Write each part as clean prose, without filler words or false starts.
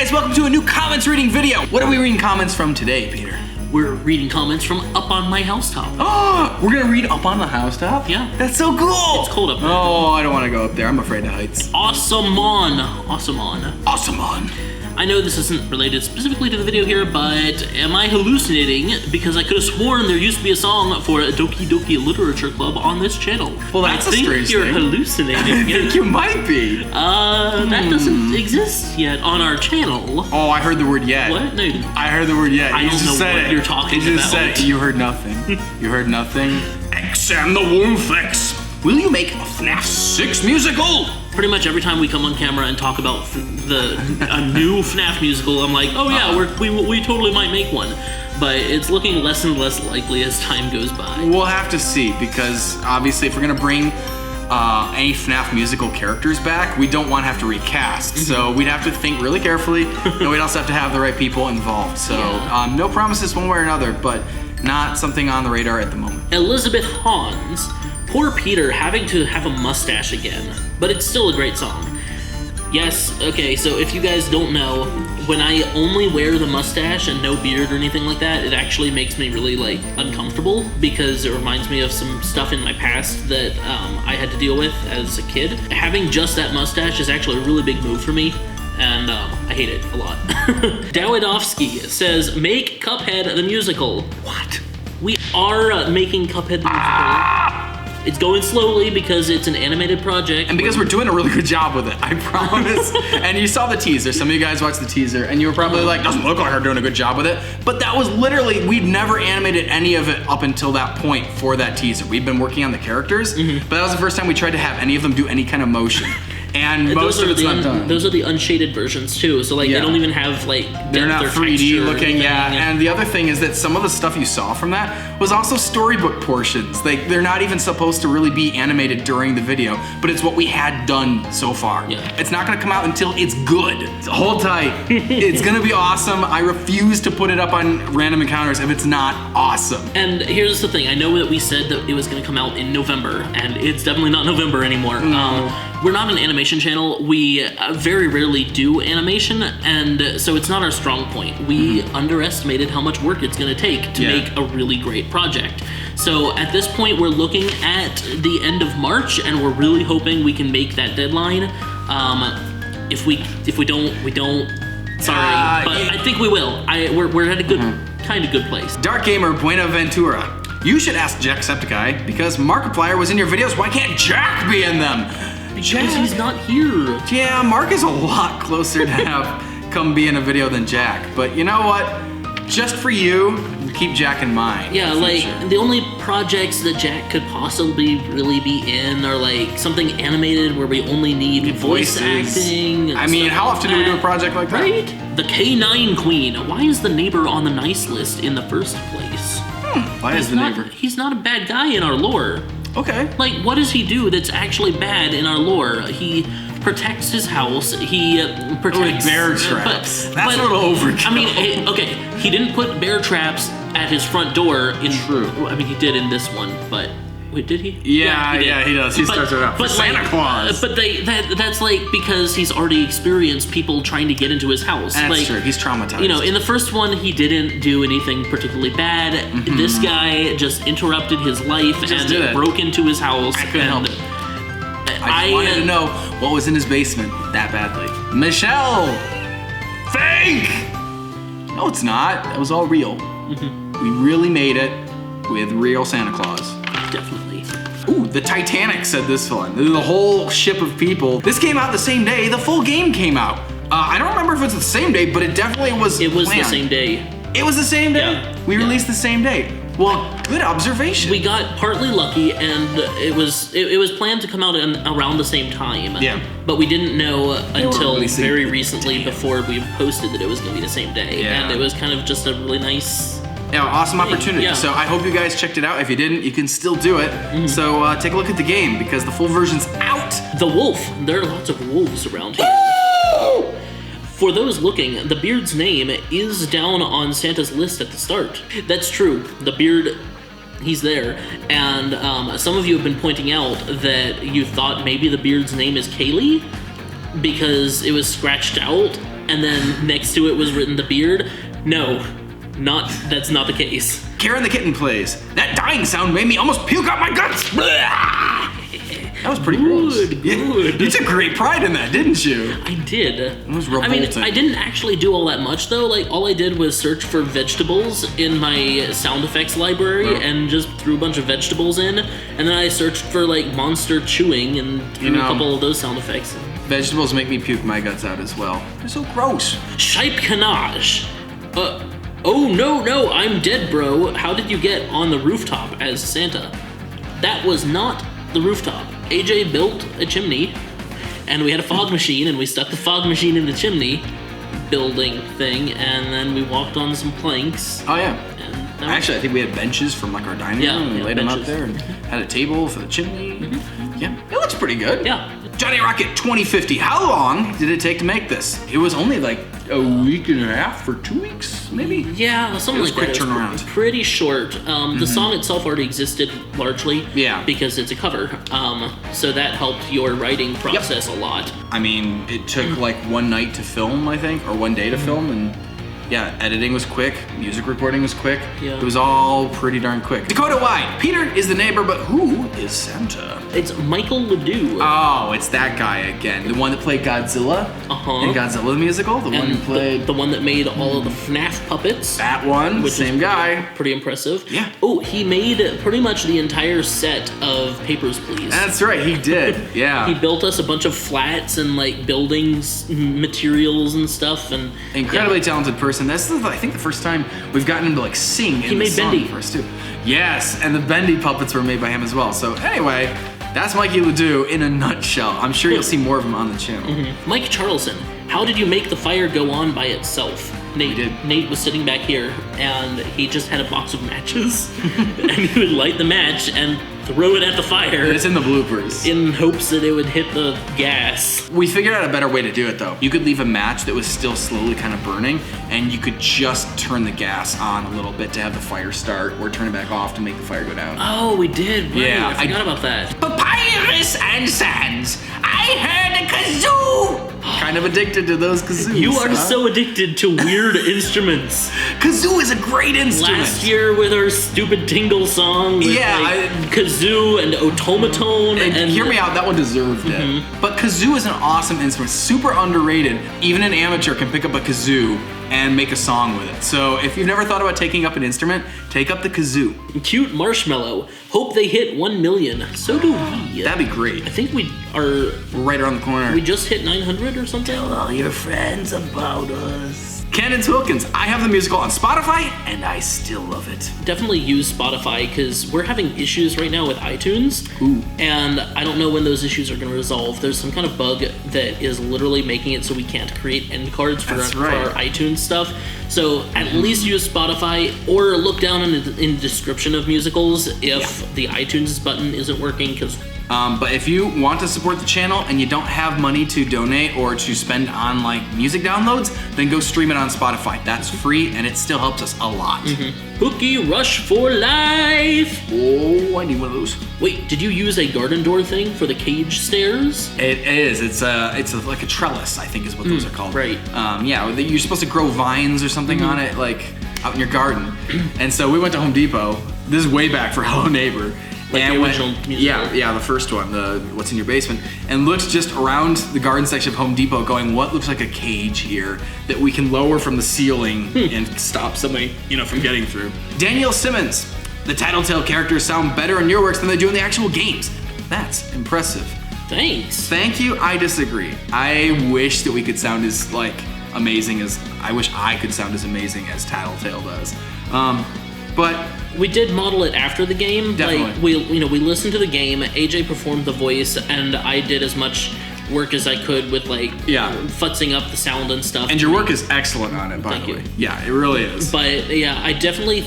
guys, welcome to a new comments reading video. What are we reading comments from today, Peter? We're reading comments from up on my housetop. Oh, we're gonna read up on the housetop? Yeah. That's so cool. It's cold up there. Oh, I don't want to go up there. I'm afraid of heights. Awesome on. I know this isn't related specifically to the video here, but am I hallucinating? Because I could have sworn there used to be a song for a Doki Doki Literature Club on this channel. Well, that's a strange thing. I think you're hallucinating. I think you might be. That doesn't exist yet on our channel. Oh, I heard the word yet. What? No, I heard the word yet. I don't know what you're talking about. You just said it. You heard nothing. You heard nothing. X and the Wolf X. Will you make a FNAF 6 musical? Pretty much every time we come on camera and talk about a new FNAF musical, I'm like, oh yeah, we totally might make one. But it's looking less and less likely as time goes by. We'll have to see, because obviously if we're gonna bring any FNAF musical characters back, we don't want to have to recast. So we'd have to think really carefully, and we'd also have to have the right people involved. So no promises one way or another, but not something on the radar at the moment. Elizabeth Hans. Poor Peter having to have a mustache again, but it's still a great song. Yes, okay, so if you guys don't know, when I only wear the mustache and no beard or anything like that, it actually makes me really, like, uncomfortable, because it reminds me of some stuff in my past that I had to deal with as a kid. Having just that mustache is actually a really big move for me, and I hate it a lot. Dawidowski says, make Cuphead the musical. What? We are making Cuphead the musical. It's going slowly because it's an animated project. And because we're doing a really good job with it, I promise. And you saw the teaser. Some of you guys watched the teaser and you were probably like, doesn't look like we're doing a good job with it. But that was literally, we'd never animated any of it up until that point for that teaser. We'd been working on the characters, but that was the first time we tried to have any of them do any kind of motion. And most of it's not done. Those are the unshaded versions too, so like they don't even have like they're not 3D looking, And the other thing is that some of the stuff you saw from that was also storybook portions. Like they're not even supposed to really be animated during the video, but it's what we had done so far. Yeah. It's not gonna come out until it's good. So hold tight. It's gonna be awesome. I refuse to put it up on Random Encounters if it's not awesome. And here's the thing, I know that we said that it was gonna come out in November, and it's definitely not November anymore. We're not an animation channel. We very rarely do animation, and so it's not our strong point. We underestimated how much work it's gonna take to make a really great project. So at this point, we're looking at the end of March, and we're really hoping we can make that deadline. If we don't, we don't. Sorry, but I think we will. We're at a good, kind of good place. Dark Gamer Buenaventura. You should ask Jacksepticeye, because Markiplier was in your videos. Why can't Jack be in them? Because he's not here. Yeah, Mark is a lot closer to have come be in a video than Jack. But you know what? Just for you, keep Jack in mind. Yeah, like the only projects that Jack could possibly really be in are like something animated where we only need voice acting. I mean, how often do we do a project like that? Right? The K9 Queen. Why is the neighbor on the nice list in the first place? Why is the neighbor? He's not a bad guy in our lore. Okay. Like, what does he do that's actually bad in our lore? He protects his house. He protects bear traps. That's a little overkill. I mean, okay, he didn't put bear traps at his front door. True. I mean, he did in this one, but wait, did he? Yeah, he does. He starts it out for Santa Claus. But that's like because he's already experienced people trying to get into his house. That's true. He's traumatized. You know, in the first one, he didn't do anything particularly bad. This guy just interrupted his life and broke into his house. I couldn't help it. I wanted to know what was in his basement that badly. Michelle! Fake! No, it's not. That was all real. We really made it with real Santa Claus. Definitely. Ooh, the Titanic said this one. The whole ship of people. This came out the same day the full game came out. I don't remember if it's the same day, but it definitely was It was planned. the same day. It was the same day? Yeah. We released the same day. Well, good observation. We got partly lucky, and it was planned to come out around the same time. Yeah. But we didn't know until very recently before we posted that it was going to be the same day. Yeah. And it was kind of just a really nice... Yeah, awesome opportunity. Yeah. So I hope you guys checked it out. If you didn't, you can still do it. So take a look at the game because the full version's out. The wolf. There are lots of wolves around here. For those looking, the beard's name is down on Santa's list at the start. That's true. The beard, he's there. And some of you have been pointing out that you thought maybe the beard's name is Kaylee because it was scratched out and then next to it was written the beard. No, that's not the case. Karen the Kitten plays. That dying sound made me almost puke out my guts. That was pretty gross. Good. You took great pride in that, didn't you? I did. It was I mean, revolting. I didn't actually do all that much though. Like, all I did was search for vegetables in my sound effects library and just threw a bunch of vegetables in, and then I searched for like monster chewing and threw a couple of those sound effects. Vegetables make me puke my guts out as well. They're so gross. Shape Kanaj. Oh no, I'm dead, bro. How did you get on the rooftop as Santa? That was not the rooftop. AJ built a chimney, and we had a fog machine, and we stuck the fog machine in the chimney building thing, and then we walked on some planks. Oh yeah. And that was- Actually, I think we had benches from like our dining room, and we laid them up benches. there, and had a table for the chimney. Yeah, it looks pretty good. Yeah. Johnny Rocket 2050. How long did it take to make this? It was only like a week and a half for 2 weeks, maybe. Yeah, something It was like that. quick turnaround. Pretty short. The song itself already existed largely. Yeah. Because it's a cover. So that helped your writing process a lot. I mean, it took like one night to film, I think, or one day to film, and yeah, editing was quick, music recording was quick. Yeah. It was all pretty darn quick. Dakota White. Peter is the neighbor, but who is Santa? It's Michael Ledoux. Oh, it's that guy again. The one that played Godzilla in Godzilla the musical. The one who played the one that made all of the FNAF puppets. that one. Which Same is guy. Pretty impressive. Yeah. Oh, he made pretty much the entire set of Papers, Please. That's right, he did. Yeah. He built us a bunch of flats and like buildings, materials and stuff, and Incredibly talented person. This is, I think, the first time we've gotten him to like sing in the made song Bendy. for us too. Yes, and the Bendy puppets were made by him as well. So anyway, that's Mikey Ledoux in a nutshell. I'm sure you'll see more of him on the channel. Mike Charlson, how did you make the fire go on by itself? Nate, did. Nate was sitting back here, and he just had a box of matches, and he would light the match and throw it at the fire It's in the bloopers. in hopes that it would hit the gas. We figured out a better way to do it though. You could leave a match that was still slowly kind of burning, and you could just turn the gas on a little bit to have the fire start, or turn it back off to make the fire go down. Oh, we did. Right. Yeah, I forgot about that. Papyrus and Sands, I heard a kazoo! Kind of addicted to those kazoos. You are huh? so addicted to weird instruments. Kazoo is a great instrument. Last year with our stupid Tingle song with Yeah, like, kazoo and automaton and hear me out, that one deserved it. But kazoo is an awesome instrument, super underrated. Even an amateur can pick up a kazoo and make a song with it. So if you've never thought about taking up an instrument, take up the kazoo. Cute Marshmallow. Hope they hit 1 million. So do we. That'd be great. I think we are. Right around the corner. We just hit 900 or something. All your friends about us. Candace Wilkins, I have the musical on Spotify, and I still love it. Definitely use Spotify because we're having issues right now with iTunes. Ooh. And I don't know when those issues are going to resolve. There's some kind of bug that is literally making it so we can't create end cards for, That's for right. our iTunes stuff. So at least use Spotify, or look down in the description of musicals if the iTunes button isn't working, because But if you want to support the channel and you don't have money to donate or to spend on like music downloads, then go stream it on Spotify. That's free and it still helps us a lot. Hooky Rush for Life. Oh, I need one of those. Wait, did you use a garden door thing for the cage stairs? It is. It's like a trellis, I think is what those are called. right. Yeah, you're supposed to grow vines or something on it, like out in your garden. And so we went to Home Depot. This is way back for Hello Neighbor. Like and the original musical? Yeah, the first one, the What's in Your Basement, and looked just around the garden section of Home Depot going, what looks like a cage here that we can lower from the ceiling and stop somebody, from getting through. Danielle Simmons, the Tattletale characters sound better in your works than they do in the actual games. That's impressive. Thanks. Thank you, I disagree. I wish that we could sound as amazing as, I wish I could sound as amazing as Tattletale does. But We did model it after the game. Definitely. Like we listened to the game. AJ performed the voice, and I did as much work as I could with futzing up the sound and stuff. and your work is excellent on it, by Thank the you. way. Yeah, it really is. But yeah, I definitely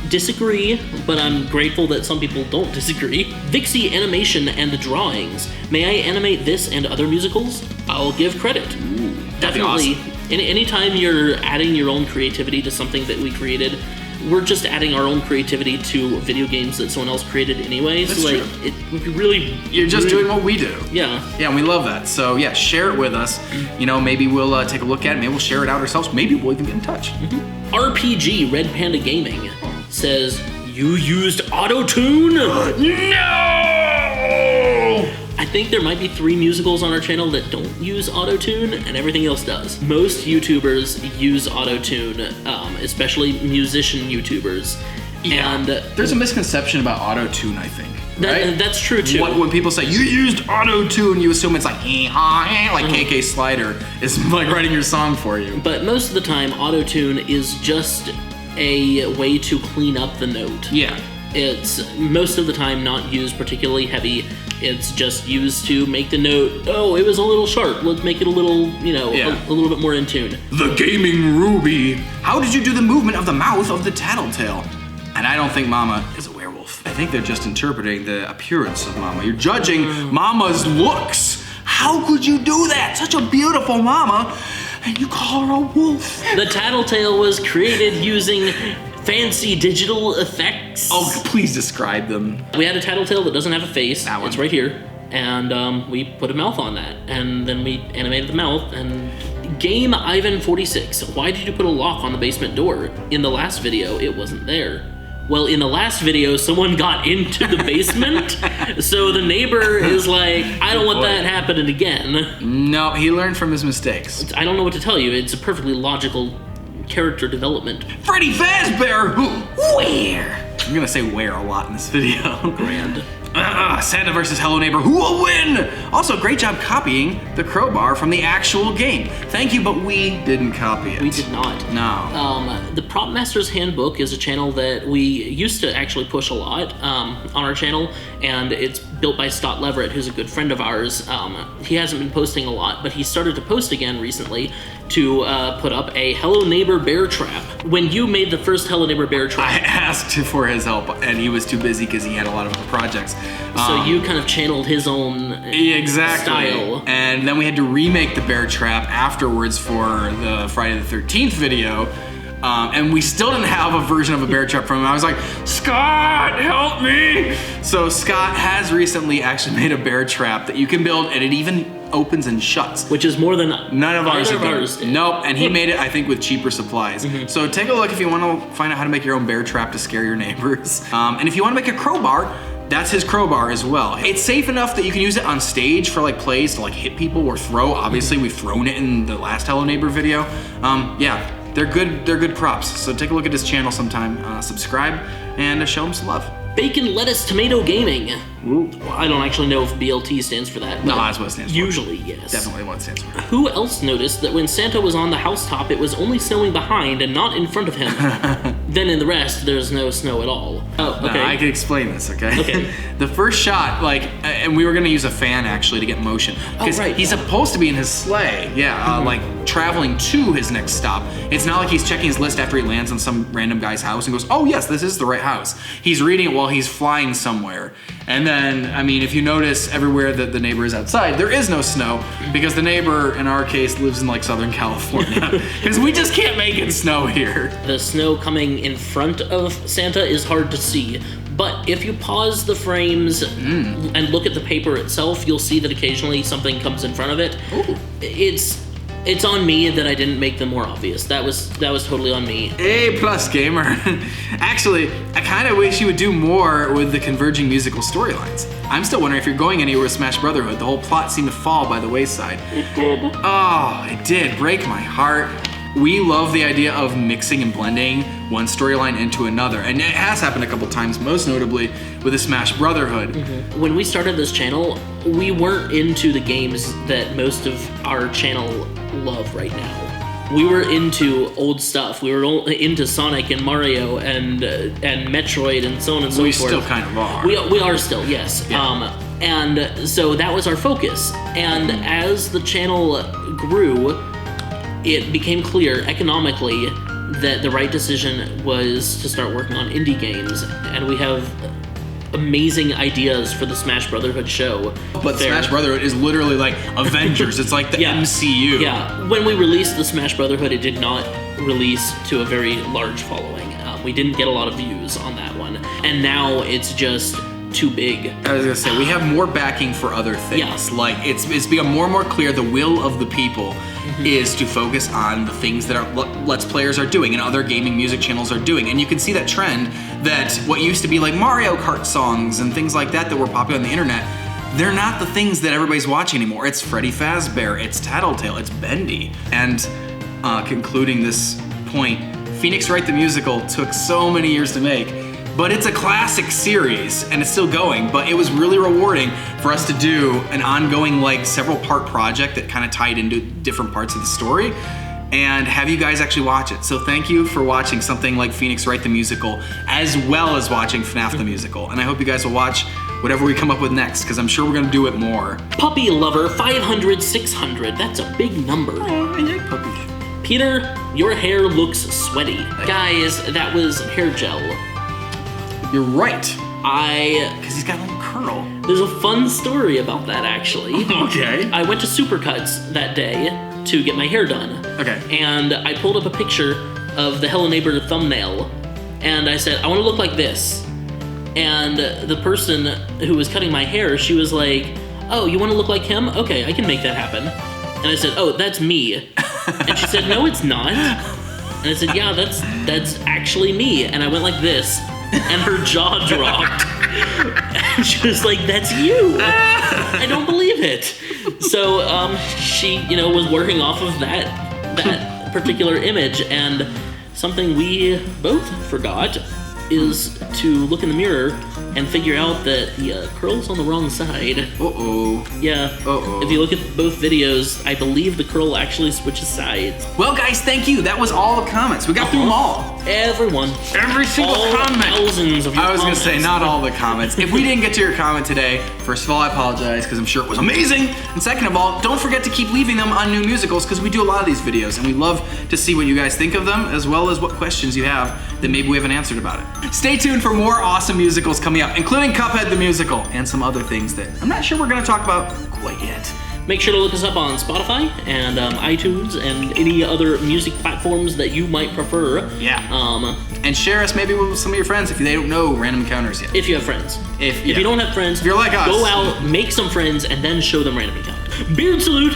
disagree, but I'm grateful that some people don't disagree. Vixie animation and the drawings. May I animate this and other musicals? I'll give credit. That'd be Definitely. awesome. Anytime you're adding your own creativity to something that we created, we're just adding our own creativity to video games that someone else created anyway. That's so like, true. it would be really. You're just doing what we do. Yeah. Yeah, and we love that. So yeah, share it with us. You know, maybe we'll take a look at it. Maybe we'll share it out ourselves. Maybe we'll even get in touch. RPG Red Panda Gaming says, you used auto-tune? No! I think there might be 3 musicals on our channel that don't use auto-tune, and everything else does. Most YouTubers use auto-tune, especially musician YouTubers. Yeah. And there's a misconception about auto-tune, I think. Right? That's true too. When people say you used auto-tune, you assume it's like like KK Slider is like writing your song for you. But most of the time, auto-tune is just a way to clean up the note. Yeah. It's most of the time not used particularly heavy. It's just used to make the note, oh, it was a little sharp. Let's make it a little, you know, a little bit more in tune. The Gaming Ruby. How did you do the movement of the mouth of the tattletale? And I don't think Mama is a werewolf. I think they're just interpreting the appearance of Mama. You're judging Mama's looks. How could you do that? Such a beautiful Mama, and you call her a wolf. The tattletale was created using fancy digital effects. Oh, please describe them. We had a tattletale that doesn't have a face. That one. It's right here. And we put a mouth on that. And then we animated the mouth. And Game Ivan 46. Why did you put a lock on the basement door? In the last video, it wasn't there. Well, in the last video, someone got into the basement. So the neighbor is like, I don't want that happening again. No, he learned from his mistakes. I don't know what to tell you. It's a perfectly logical character development. Freddy Fazbear! Where? I'm gonna say where a lot in this video. Grand. Santa versus Hello Neighbor, who will win? Also, great job copying the crowbar from the actual game. Thank you, but we didn't copy it. We did not. No. The Prop Master's Handbook is a channel that we used to actually push a lot on our channel, and it's built by Scott Leverett, who's a good friend of ours. He hasn't been posting a lot, but he started to post again recently to put up a Hello Neighbor bear trap. When you made the first Hello Neighbor bear trap, I asked for his help, and he was too busy because he had a lot of other projects. So you kind of channeled his own style. And then we had to remake the bear trap afterwards for the Friday the 13th video. And we still didn't have a version of a bear trap from him. I was like, Scott, help me! So Scott has recently actually made a bear trap that you can build, and it even opens and shuts. Which is more than none of ours did. Nope, and he made it, I think, with cheaper supplies. So take a look if you want to find out how to make your own bear trap to scare your neighbors. And if you want to make a crowbar, that's his crowbar as well. It's safe enough that you can use it on stage for like plays to like hit people or throw. Obviously, we've thrown it in the last Hello Neighbor video. Yeah, they're good props. So take a look at his channel sometime, subscribe, and show him some love. Bacon, Lettuce, Tomato Gaming. Well, I don't actually know if BLT stands for that. No, that's what it stands for. Usually, yes. Definitely what it stands for. Who else noticed that when Santa was on the housetop, it was only snowing behind and not in front of him? Then in the rest, there's no snow at all. Oh, okay. No, I can explain this, okay? Okay. The first shot, like, and we were gonna use a fan actually to get motion. Because he's supposed to be in his sleigh, like traveling to his next stop. It's not like he's checking his list after he lands on some random guy's house and goes, oh yes, this is the right house. He's reading it while he's flying somewhere. And then, I mean, if you notice everywhere that the neighbor is outside, there is no snow because the neighbor, in our case, lives in like Southern California. Because we just can't make it snow here. The snow coming in front of Santa is hard to see. But if you pause the frames and look at the paper itself, you'll see that occasionally something comes in front of it. Ooh. It's on me that I didn't make them more obvious. That was totally on me. A+ gamer. Actually, I kind of wish you would do more with the converging musical storylines. I'm still wondering if you're going anywhere with Smash Brotherhood. The whole plot seemed to fall by the wayside. It did. Oh, it did break my heart. We love the idea of mixing and blending one storyline into another, and it has happened a couple times, most notably with the Smash Brotherhood. When we started this channel, we weren't into the games that most of our channel love right now. We were into old stuff. We were into Sonic and Mario and Metroid and so on and so forth. We still kind of are. We are still, yes. Yeah. And so that was our focus. And as the channel grew, it became clear economically that the right decision was to start working on indie games, and we have amazing ideas for the Smash Brotherhood show. But Smash Brotherhood is literally like Avengers. It's like the MCU. Yeah, when we released the Smash Brotherhood, it did not release to a very large following. We didn't get a lot of views on that one, and now it's just too big. I was gonna say, we have more backing for other things. Yeah. Like, it's become more and more clear the will of the people is to focus on the things that Let's Players are doing and other gaming music channels are doing. And you can see that trend that what used to be like Mario Kart songs and things like that were popular on the internet, they're not the things that everybody's watching anymore. It's Freddy Fazbear, it's Tattletale, it's Bendy. And concluding this point, Phoenix Wright the Musical took so many years to make, but it's a classic series and it's still going, but it was really rewarding for us to do an ongoing, like, several part project that kind of tied into different parts of the story and have you guys actually watch it. So thank you for watching something like Phoenix Wright the Musical as well as watching FNAF the Musical. And I hope you guys will watch whatever we come up with next, because I'm sure we're gonna do it more. Puppy Lover 500, 600. That's a big number. Oh, I like puppies. Peter, your hair looks sweaty. Guys, that was hair gel. You're right. Because he's got a little curl. There's a fun story about that, actually. Okay. I went to Supercuts that day to get my hair done. Okay. And I pulled up a picture of the Hello Neighbor thumbnail, and I said, I want to look like this. And the person who was cutting my hair, she was like, oh, you want to look like him? Okay, I can make that happen. And I said, oh, that's me. And she said, no, it's not. And I said, yeah, that's actually me. And I went like this, and her jaw dropped. And she was like, that's you. I don't believe it. So she, was working off of that particular image, and something we both forgot is to look in the mirror and figure out that the curl's on the wrong side. Uh-oh. Yeah. Uh-oh. If you look at both videos, I believe the curl actually switches sides. Well, guys, thank you. That was all the comments. We got through them all. Everyone. Every single all comment. Thousands of your I was going to say, comments. not all the comments. If we didn't get to your comment today, first of all, I apologize, because I'm sure it was amazing. And second of all, don't forget to keep leaving them on new musicals, because we do a lot of these videos, and we love to see what you guys think of them, as well as what questions you have that maybe we haven't answered about it. Stay tuned for more awesome musicals coming up, including Cuphead the Musical, and some other things that I'm not sure we're going to talk about quite yet. Make sure to look us up on Spotify and iTunes and any other music platforms that you might prefer. Yeah. And share us maybe with some of your friends if they don't know Random Encounters yet. If you have friends. If yeah. you don't have friends, if you're like us, go out, make some friends, and then show them Random Encounter. Beard salute!